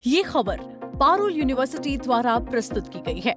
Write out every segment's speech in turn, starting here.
ये खबर पारुल यूनिवर्सिटी द्वारा प्रस्तुत की गई है।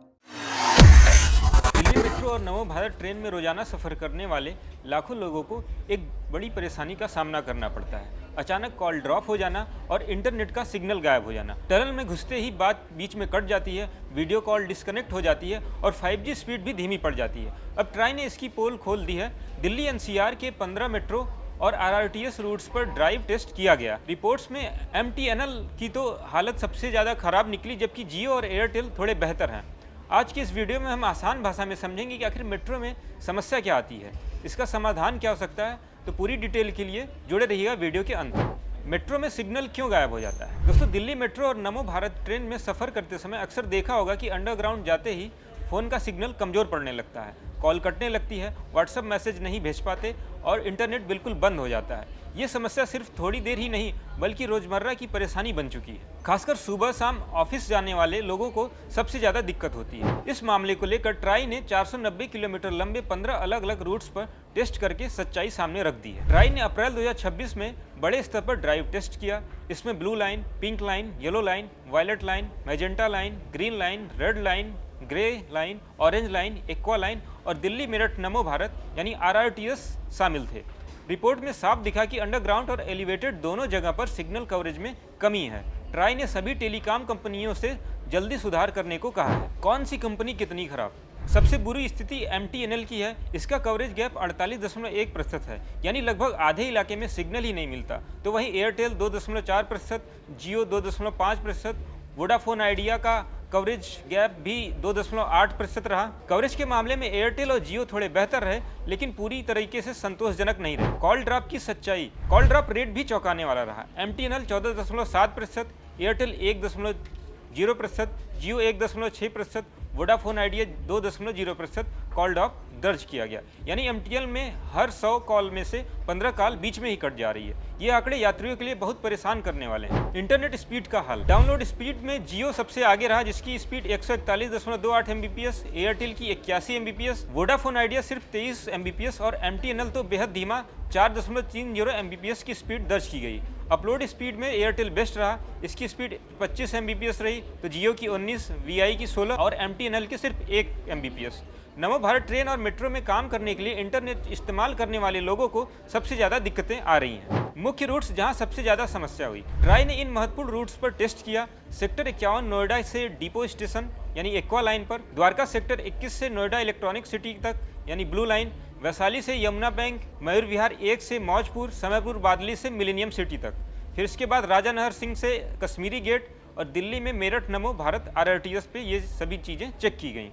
दिल्ली मेट्रो और नमो भारत ट्रेन में रोजाना सफर करने वाले लाखों लोगों को एक बड़ी परेशानी का सामना करना पड़ता है। अचानक कॉल ड्रॉप हो जाना और इंटरनेट का सिग्नल गायब हो जाना। टनल में घुसते ही बात बीच में कट जाती है, वीडियो कॉल डिस्कनेक्ट हो जाती है और 5G स्पीड भी धीमी पड़ जाती है। अब ट्राई ने इसकी पोल खोल दी है। दिल्ली NCR के 15 मेट्रो और RRTS रूट्स पर ड्राइव टेस्ट किया गया। रिपोर्ट्स में MTNL की तो हालत सबसे ज़्यादा खराब निकली, जबकि जियो और एयरटेल थोड़े बेहतर हैं। आज की इस वीडियो में हम आसान भाषा में समझेंगे कि आखिर मेट्रो में समस्या क्या आती है, इसका समाधान क्या हो सकता है। तो पूरी डिटेल के लिए जुड़े रहिएगा वीडियो के अंत तक। मेट्रो में सिग्नल क्यों गायब हो जाता है? दोस्तों, दिल्ली मेट्रो और नमो भारत ट्रेन में सफ़र करते समय अक्सर देखा होगा कि अंडरग्राउंड जाते ही फ़ोन का सिग्नल कमज़ोर पड़ने लगता है, कॉल कटने लगती है, व्हाट्सएप मैसेज नहीं भेज पाते और इंटरनेट बिल्कुल बंद हो जाता है। ये समस्या सिर्फ थोड़ी देर ही नहीं बल्कि रोज़मर्रा की परेशानी बन चुकी है। खासकर सुबह शाम ऑफिस जाने वाले लोगों को सबसे ज़्यादा दिक्कत होती है। इस मामले को लेकर ट्राई ने 490 किलोमीटर लंबे 15 अलग अलग रूट्स पर टेस्ट करके सच्चाई सामने रख दी है। ट्राई ने अप्रैल 2026 में बड़े स्तर पर ड्राइव टेस्ट किया। इसमें blue line, pink line, yellow line, violet line, magenta line, green line, red line, grey line, orange line, aqua line और दिल्ली मेरठ नमो भारत यानी RRTS शामिल थे। रिपोर्ट में साफ दिखा कि अंडरग्राउंड और एलिवेटेड दोनों जगह पर सिग्नल कवरेज में कमी है। ट्राई ने सभी टेलीकॉम कंपनियों से जल्दी सुधार करने को कहा है। कौन सी कंपनी कितनी खराब? सबसे बुरी स्थिति MTNL की है। इसका कवरेज गैप 48.1% है, यानी लगभग आधे इलाके में सिग्नल ही नहीं मिलता। तो वहीं एयरटेल 2.4%, जियो 2.5%, वोडाफोन आइडिया का कवरेज गैप भी 2.8% रहा। कवरेज के मामले में एयरटेल और जियो थोड़े बेहतर रहे, लेकिन पूरी तरीके से संतोषजनक नहीं रहे। कॉल ड्रॉप की सच्चाई, कॉल ड्रॉप रेट भी चौंकाने वाला रहा। MTNL 14.7%, एयरटेल 1.0%, जियो 1.6%, वोडाफोन आइडिया 2.0% कॉल ड्रॉप दर्ज किया गया। यानी MTNL में हर 100 कॉल में से 15 कॉल बीच में ही कट जा रही है। ये आंकड़े यात्रियों के लिए बहुत परेशान करने वाले हैं। इंटरनेट स्पीड का हाल, डाउनलोड स्पीड में जियो सबसे आगे रहा, जिसकी स्पीड 141.28 MBPS, एयरटेल की 81 MBPS, वोडाफोन आइडिया सिर्फ 23 MBPS और MTNL तो बेहद धीमा 4.30 MBPS की स्पीड दर्ज की गई। अपलोड स्पीड में एयरटेल बेस्ट रहा, इसकी स्पीड 25 MBPS रही, तो जियो की 19, VI की 16 और MTNL की सिर्फ 1 MBPS। नमो भारत ट्रेन और मेट्रो में काम करने के लिए इंटरनेट इस्तेमाल करने वाले लोगों को सबसे ज़्यादा दिक्कतें आ रही हैं। मुख्य रूट्स जहां सबसे ज़्यादा समस्या हुई, ट्राई ने इन महत्वपूर्ण रूट्स पर टेस्ट किया। सेक्टर 51 नोएडा से डिपो स्टेशन यानी एक्वा लाइन पर, द्वारका सेक्टर 21 से नोएडा इलेक्ट्रॉनिक सिटी तक यानी ब्लू लाइन, वैशाली से यमुना बैंक, मयूर विहार 1 से मौजपुर, समयपुर बादली से मिलेनियम सिटी तक। फिर इसके बाद राजा नहर सिंह से कश्मीरी गेट और दिल्ली में मेरठ नमो भारत RRTS पे ये सभी चीज़ें चेक की गई।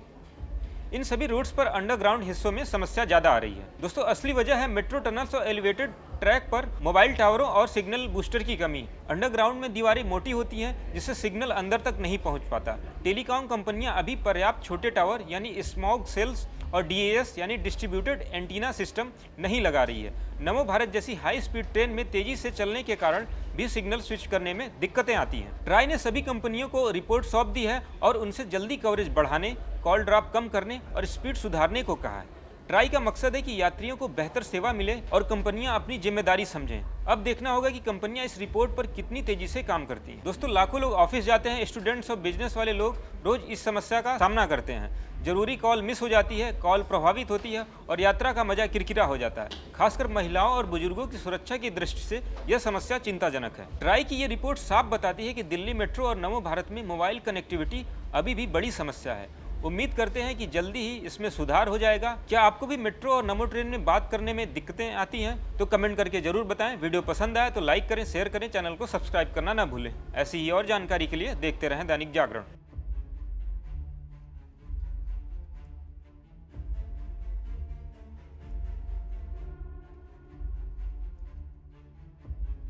इन सभी रूट्स पर अंडरग्राउंड हिस्सों में समस्या ज़्यादा आ रही है। दोस्तों, असली वजह है मेट्रो टनल्स और एलिवेटेड ट्रैक पर मोबाइल टावरों और सिग्नल बूस्टर की कमी। अंडरग्राउंड में दीवारें मोटी होती हैं, जिससे सिग्नल अंदर तक नहीं पहुंच पाता। टेलीकॉम कंपनियां अभी पर्याप्त छोटे टावर यानी स्मॉग सेल्स और DAS यानी डिस्ट्रीब्यूटेड एंटीना सिस्टम नहीं लगा रही है। नमो भारत जैसी हाई स्पीड ट्रेन में तेजी से चलने के कारण भी सिग्नल स्विच करने में दिक्कतें आती हैं। ट्राई ने सभी कंपनियों को रिपोर्ट सौंप दी है और उनसे जल्दी कवरेज बढ़ाने, कॉल ड्रॉप कम करने और स्पीड सुधारने को कहा है। ट्राई का मकसद है कि यात्रियों को बेहतर सेवा मिले और कंपनियां अपनी जिम्मेदारी समझें। अब देखना होगा कि कंपनियां इस रिपोर्ट पर कितनी तेजी से काम करती हैं। दोस्तों, लाखों लोग ऑफिस जाते हैं, स्टूडेंट्स और बिजनेस वाले लोग रोज इस समस्या का सामना करते हैं। जरूरी कॉल मिस हो जाती है, कॉल प्रभावित होती है और यात्रा का मजा किरकिरा हो जाता है। खासकर महिलाओं और बुजुर्गों की सुरक्षा की दृष्टि से यह समस्या चिंताजनक है। ट्राई की ये रिपोर्ट साफ बताती है कि दिल्ली मेट्रो और नमो भारत में मोबाइल कनेक्टिविटी अभी भी बड़ी समस्या है। उम्मीद करते हैं कि जल्दी ही इसमें सुधार हो जाएगा। क्या आपको भी मेट्रो और नमो ट्रेन में बात करने में दिक्कतें आती हैं? तो कमेंट करके जरूर बताएं। वीडियो पसंद आया तो लाइक करें, शेयर करें, चैनल को सब्सक्राइब करना ना भूलें। ऐसी ही और जानकारी के लिए देखते रहें दैनिक जागरण।